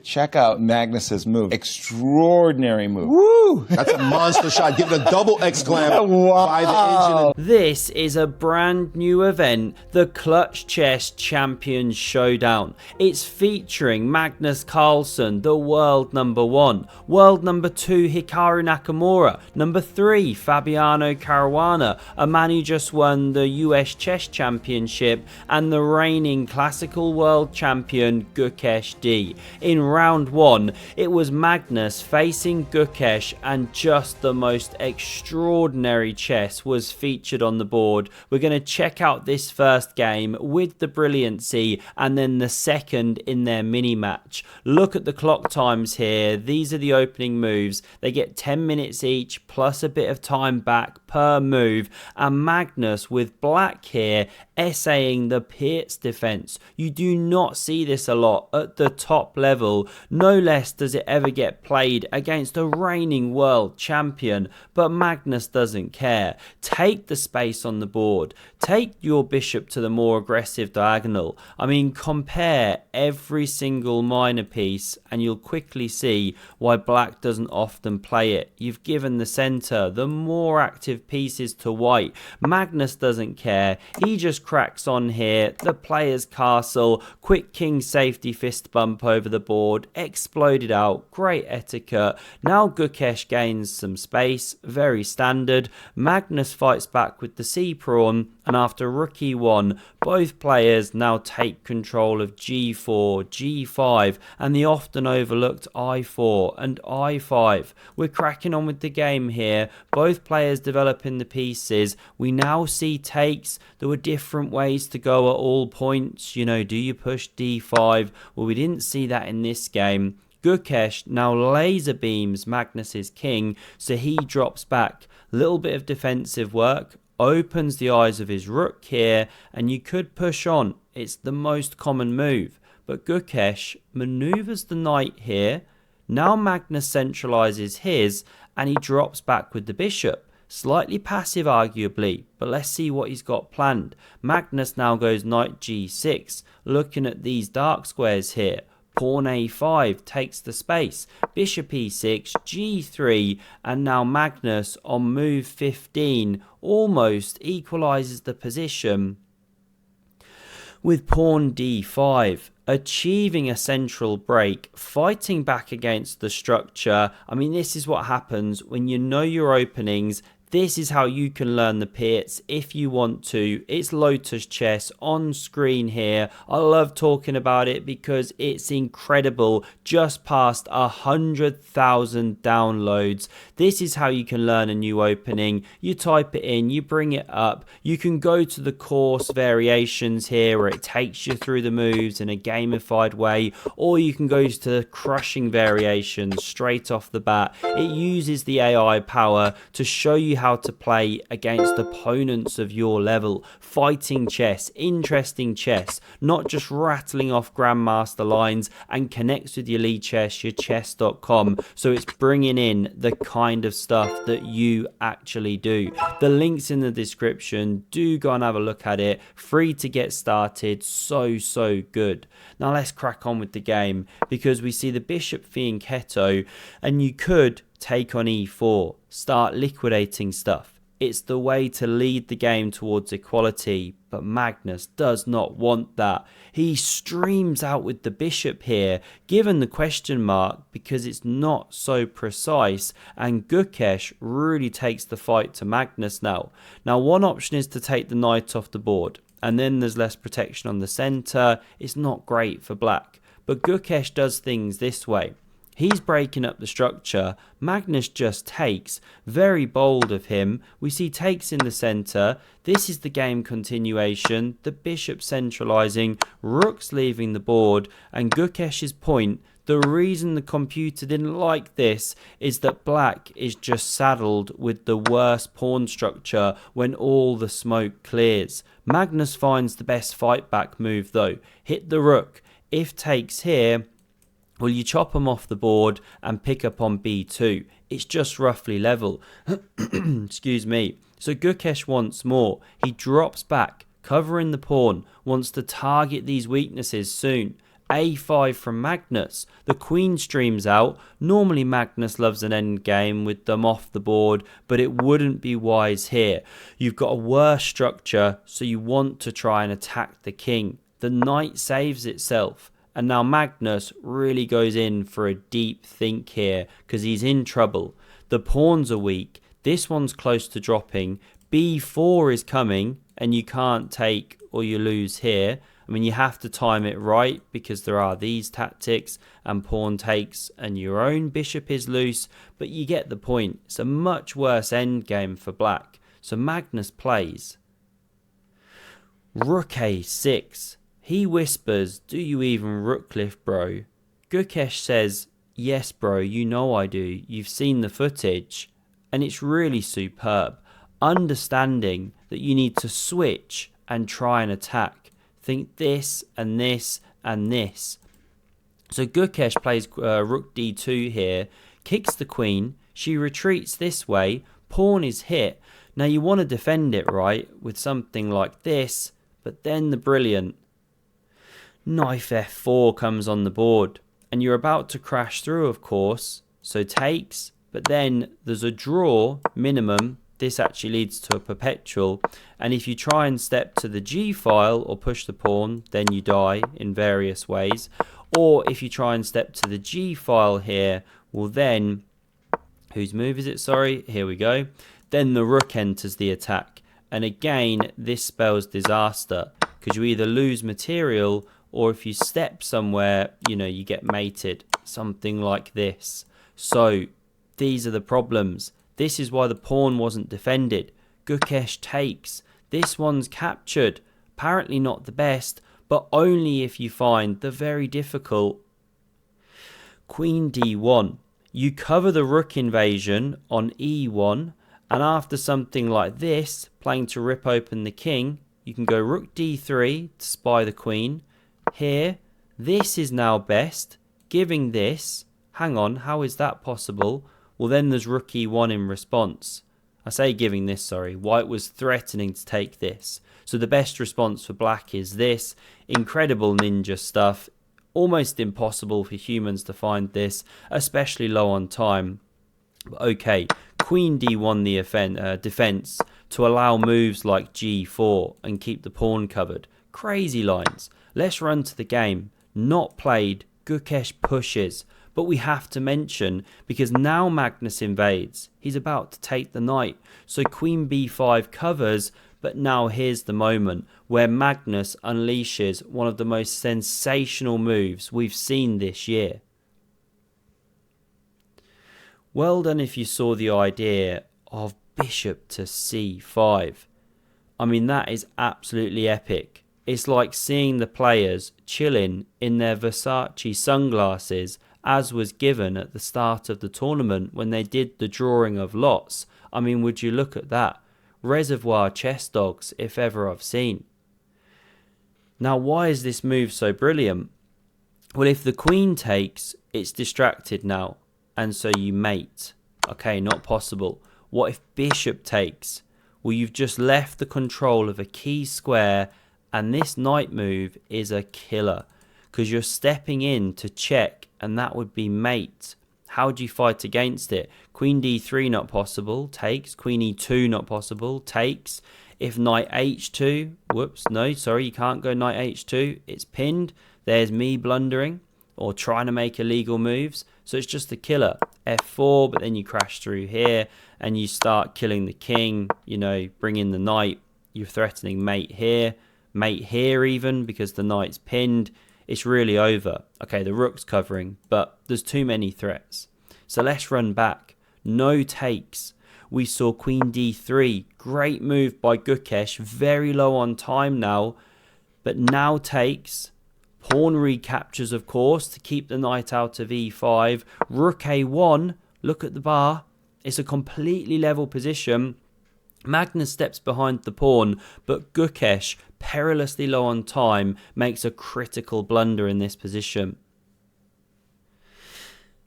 Check out Magnus's move. Extraordinary move. Woo! That's a monster shot. Give it a double exclam by the engine. This is a brand new event, the Clutch Chess Champions Showdown. It's featuring Magnus Carlsen, the world number 1, world number 2 Hikaru Nakamura, number 3 Fabiano Caruana, a man who just won the US Chess Championship, and the reigning classical world champion Gukesh D. In round 1, it was Magnus facing Gukesh, and just the most extraordinary chess was featured on the board. We're going to check out this first game with the brilliancy and then the second in their mini match. Look at the clock times here. These are the opening moves. They get 10 minutes each plus a bit of time back per move, and Magnus with black here essaying the Pierce defense. You do not see this a lot at the top level. No less does it ever get played against a reigning world champion, but Magnus doesn't care. Take the space on the board. Take your bishop to the more aggressive diagonal. I mean, compare every single minor piece and you'll quickly see why black doesn't often play it. You've given the center the more active pieces to white. Magnus doesn't care. He just cracks on here. The player's castle, quick king safety fist bump over the board, exploded out, great etiquette. Now Gukesh gains some space, very standard. Magnus fights back with the c pawn, and after rook e1, both players now take control of g4, g5, and the often overlooked i4 and i5. We're cracking on with the game here, both players developing the pieces. We now see takes. There were different ways to go at all points. You know, do you push d5? Well, we didn't see that in this game. Gukesh now laser beams Magnus's king, so he drops back. Little bit of defensive work, opens the eyes of his rook here, and you could push on. It's the most common move, but Gukesh maneuvers the knight here. Now Magnus centralizes his, and he drops back with the bishop. Slightly passive arguably, but let's see what he's got planned. Magnus now goes knight g6, looking at these dark squares here. Pawn a5 takes the space, bishop e6, g3, and now Magnus on move 15 almost equalizes the position with pawn d5, achieving a central break, fighting back against the structure. I mean, this is what happens when you know your openings. This is how you can learn the pits if you want to. It's Lotus Chess on screen here. I love talking about it because it's incredible. Just past 100,000 downloads. This is how you can learn a new opening. You type it in, you bring it up. You can go to the course variations here where it takes you through the moves in a gamified way, or you can go to the crushing variations straight off the bat. It uses the AI power to show you how to play against opponents of your level. Fighting chess, interesting chess, not just rattling off grandmaster lines, and connects with your lead chess, your chess.com. So it's bringing in the kind of stuff that you actually do. The link's in the description. Do go and have a look at it. Free to get started. So good. Now let's crack on with the game, because we see the bishop fianchetto, and you could take on e4, start liquidating stuff. It's the way to lead the game towards equality, but Magnus does not want that. He streams out with the bishop here, given the question mark, because it's not so precise, and Gukesh really takes the fight to Magnus now. Now, one option is to take the knight off the board, and then there's less protection on the center. It's not great for black, but Gukesh does things this way. He's breaking up the structure. Magnus just takes. Very bold of him. We see takes in the center. This is the game continuation. The bishop centralizing. Rook's leaving the board. And Gukesh's point, the reason the computer didn't like this is that black is just saddled with the worst pawn structure when all the smoke clears. Magnus finds the best fight back move though. Hit the rook. If takes here, well, you chop them off the board and pick up on b2. It's just roughly level. Excuse me. So Gukesh wants more. He drops back, covering the pawn, wants to target these weaknesses soon. a5 from Magnus. The queen streams out. Normally Magnus loves an endgame with them off the board, but it wouldn't be wise here. You've got a worse structure, so you want to try and attack the king. The knight saves itself. And now Magnus really goes in for a deep think here because he's in trouble. The pawns are weak. This one's close to dropping. b4 is coming and you can't take or you lose here. I mean, you have to time it right because there are these tactics and pawn takes and your own bishop is loose, but you get the point. It's a much worse endgame for black. So Magnus plays. Rook a6. He whispers, do you even rook lift, bro? Gukesh says, yes, bro, you know I do. You've seen the footage. And it's really superb. Understanding that you need to switch and try and attack. Think this and this and this. So Gukesh plays rook d2 here. Kicks the queen. She retreats this way. Pawn is hit. Now you want to defend it, right? With something like this. But then the brilliant knight f4 comes on the board and you're about to crash through, of course, so takes, but then there's a draw minimum. This actually leads to a perpetual, and if you try and step to the g file or push the pawn, then you die in various ways. Or if you try and step to the g file here, well then, whose move is it, sorry, here we go, then the rook enters the attack, and again this spells disaster because you either lose material or if you step somewhere, you know, you get mated. Something like this. So, these are the problems. This is why the pawn wasn't defended. Gukesh takes. This one's captured. Apparently not the best, but only if you find the very difficult queen d1. You cover the rook invasion on e1, and after something like this, playing to rip open the king, you can go rook d3 to spy the queen. Here, this is now best, giving this, hang on, how is that possible? Well then there's rook e1 in response. I say giving this, sorry, white was threatening to take this. So the best response for black is this, incredible ninja stuff, almost impossible for humans to find this, especially low on time. But okay, queen d1 the defense to allow moves like g4 and keep the pawn covered. Crazy lines. Let's run to the game. Not played. Gukesh pushes. But we have to mention, because now Magnus invades. He's about to take the knight. So queen b5 covers. But now here's the moment where Magnus unleashes one of the most sensational moves we've seen this year. Well done if you saw the idea of bishop to c5. I mean, that is absolutely epic. It's like seeing the players chilling in their Versace sunglasses, as was given at the start of the tournament when they did the drawing of lots. I mean, would you look at that? Reservoir chess dogs, if ever I've seen. Now, why is this move so brilliant? Well, if the queen takes, it's distracted now, and so you mate. Okay, not possible. What if bishop takes? Well, you've just left the control of a key square, and this knight move is a killer because you're stepping in to check, and that would be mate. How do you fight against it? Queen d3 not possible, takes. Queen e2 not possible, takes. If knight h2, whoops, no, sorry, you can't go knight h2. It's pinned. There's me blundering or trying to make illegal moves. So it's just a killer. f4, but then you crash through here and you start killing the king, you know, bring in the knight. You're threatening mate here even because the knight's pinned. It's really over. Okay, the rook's covering, but there's too many threats. So let's run back. No takes. We saw queen d3. Great move by Gukesh. Very low on time now, but now takes. Pawn recaptures, of course, to keep the knight out of e5. Rook a1. Look at the bar. It's a completely level position. Magnus steps behind the pawn, but Gukesh, perilously low on time, makes a critical blunder in this position.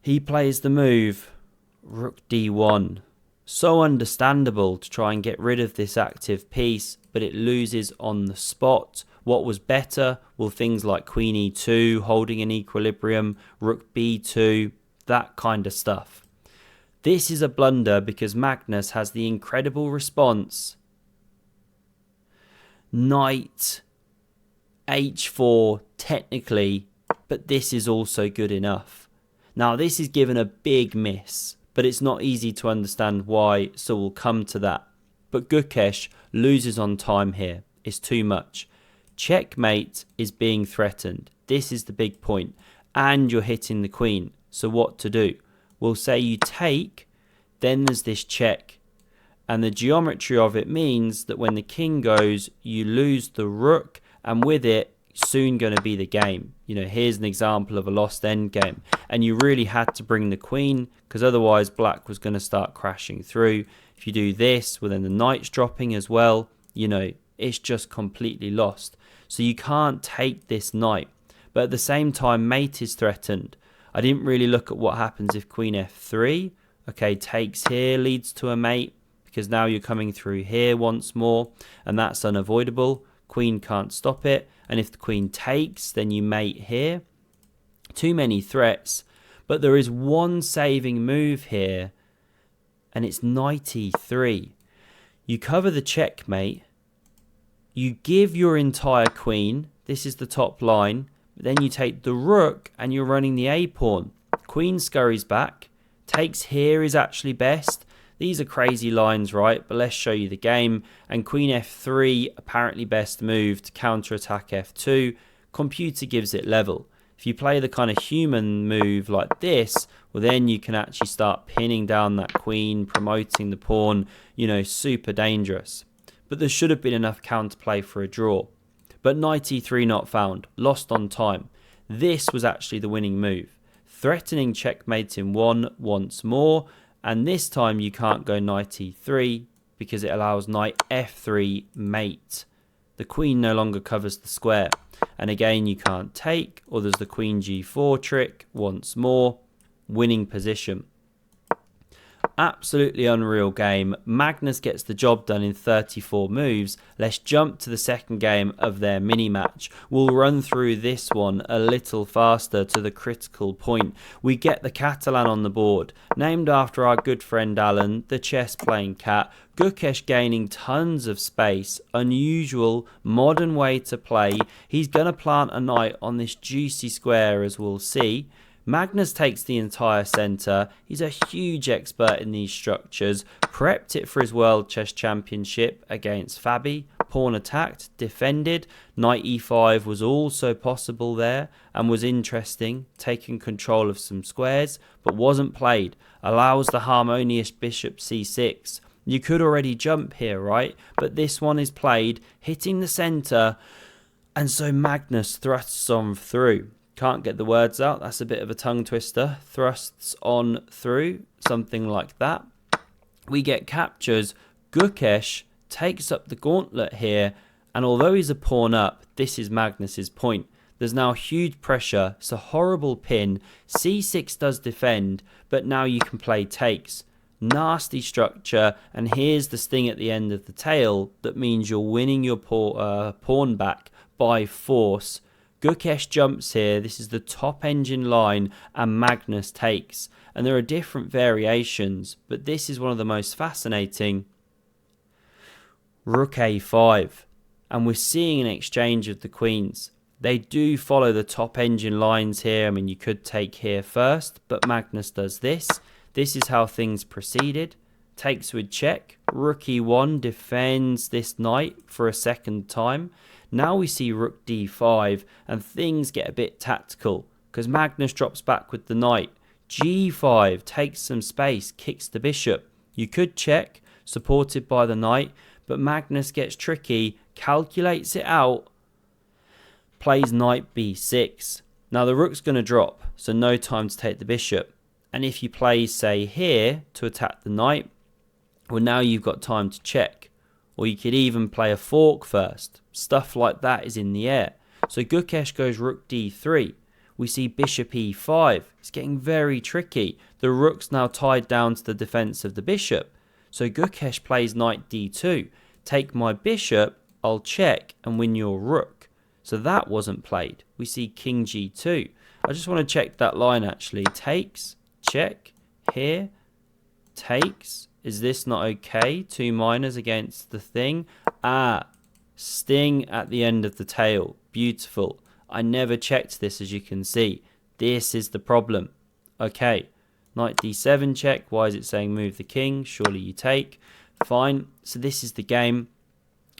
He plays the move, rook d1. So understandable to try and get rid of this active piece, but it loses on the spot. What was better? Well, things like queen e2, holding an equilibrium, rook b2, that kind of stuff. This is a blunder because Magnus has the incredible response. Knight h4 technically, but this is also good enough. Now this is given a big miss, but it's not easy to understand why, so we'll come to that. But Gukesh loses on time here. It's too much. Checkmate is being threatened. This is the big point. And you're hitting the queen. So what to do? We'll say you take, then there's this check. And the geometry of it means that when the king goes, you lose the rook, and with it, soon going to be the game. You know, here's an example of a lost endgame. And you really had to bring the queen, because otherwise black was going to start crashing through. If you do this, well then the knight's dropping as well. You know, it's just completely lost. So you can't take this knight. But at the same time, mate is threatened. I didn't really look at what happens if queen f3. Okay, takes here, leads to a mate, because now you're coming through here once more, and that's unavoidable. Queen can't stop it. And if the queen takes, then you mate here. Too many threats. But there is one saving move here, and it's knight e3. You cover the checkmate. You give your entire queen. This is the top line. But then you take the rook, and you're running the a pawn. Queen scurries back. Takes here is actually best. These are crazy lines, right? But let's show you the game. And queen f3, apparently best move to counterattack f2. Computer gives it level. If you play the kind of human move like this, well then you can actually start pinning down that queen, promoting the pawn, you know, super dangerous. But there should have been enough counterplay for a draw. But knight e3 not found, lost on time. This was actually the winning move. Threatening checkmate in one once more. And this time you can't go knight e3 because it allows knight f3 mate. The queen no longer covers the square. And again you can't take, or there's the queen g4 trick once more. Winning position. Absolutely unreal game. Magnus gets the job done in 34 moves. Let's jump to the second game of their mini match. We'll run through this one a little faster to the critical point. We get the Catalan on the board, named after our good friend Alan, the chess playing cat. Gukesh gaining tons of space, unusual, modern way to play. He's going to plant a knight on this juicy square, as we'll see. Magnus takes the entire centre. He's a huge expert in these structures. Prepped it for his World Chess Championship against Fabi. Pawn attacked, defended. Knight e5 was also possible there and was interesting, taking control of some squares, but wasn't played. Allows the harmonious bishop c6. You could already jump here, right? But this one is played, hitting the centre, and so Magnus thrusts on through. Can't get the words out, that's a bit of a tongue twister. Thrusts on through, something like that. We get captures. Gukesh takes up the gauntlet here, and although he's a pawn up, this is Magnus's point. There's now huge pressure, it's a horrible pin. c6 does defend, but now you can play takes. Nasty structure, and here's the sting at the end of the tail that means you're winning your pawn back by force. Gukesh jumps here, this is the top engine line, and Magnus takes. And there are different variations, but this is one of the most fascinating. Rook a5, and we're seeing an exchange of the queens. They do follow the top engine lines here. I mean, you could take here first, but Magnus does this. This is how things proceeded. Takes with check. Rook e1 defends this knight for a second time. Now we see rook d5, and things get a bit tactical because Magnus drops back with the knight. g5 takes some space, kicks the bishop. You could check, supported by the knight, but Magnus gets tricky, calculates it out, plays knight b6. Now the rook's going to drop, so no time to take the bishop. And if you play, say, here to attack the knight, well, now you've got time to check. Or you could even play a fork first. Stuff like that is in the air. So Gukesh goes rook d3. We see bishop e5. It's getting very tricky. The rook's now tied down to the defense of the bishop. So Gukesh plays knight d2. Take my bishop, I'll check and win your rook. So that wasn't played. We see king g2. I just want to check that line actually. Takes, check, here, takes. Is this not okay? 2 minors against the thing. Sting at the end of the tail. Beautiful. I never checked this, as you can see. This is the problem. Okay. Knight d7 check. Why is it saying move the king? Surely you take. Fine. So this is the game.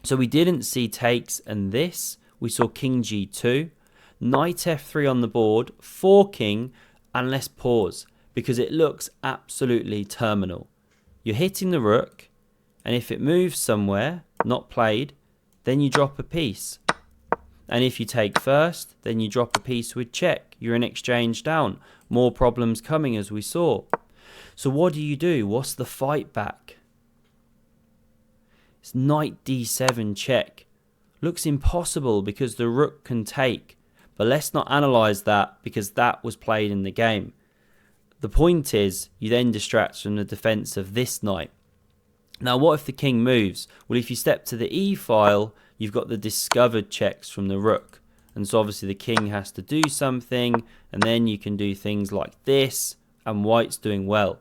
So we didn't see takes and this. We saw king g2. Knight f3 on the board. Forking. And let's pause, because it looks absolutely terminal. You're hitting the rook. And if it moves somewhere, not played, then you drop a piece. And if you take first, then you drop a piece with check. You're in exchange down. More problems coming, as we saw. So what do? What's the fight back? It's knight d7 check. Looks impossible because the rook can take. But let's not analyse that, because that was played in the game. The point is, you then distract from the defence of this knight. Now, what if the king moves? Well, if you step to the e file, you've got the discovered checks from the rook. And so obviously the king has to do something, and then you can do things like this, and white's doing well.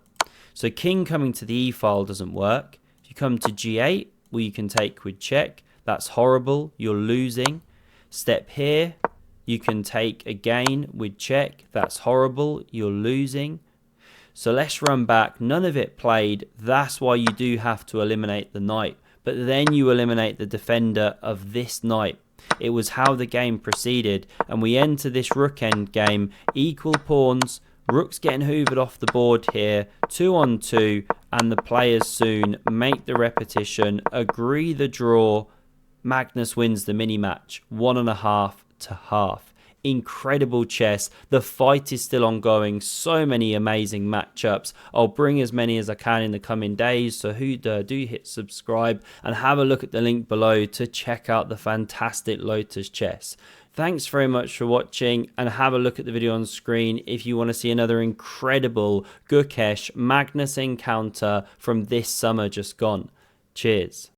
So king coming to the e file doesn't work. If you come to g8, well, you can take with check. That's horrible. You're losing. Step here. You can take again with check. That's horrible. You're losing. So let's run back. None of it played. That's why you do have to eliminate the knight. But then you eliminate the defender of this knight. It was how the game proceeded. And we enter this rook end game. Equal pawns. Rook's getting hoovered off the board here. 2 on 2. And the players soon make the repetition. Agree the draw. Magnus wins the mini match. 1.5 to half. Incredible chess. The fight is still ongoing. So many amazing matchups. I'll bring as many as I can in the coming days. So do hit subscribe and have a look at the link below to check out the fantastic Lotus chess. Thanks very much for watching, and have a look at the video on screen if you want to see another incredible Gukesh Magnus encounter from this summer just gone. Cheers.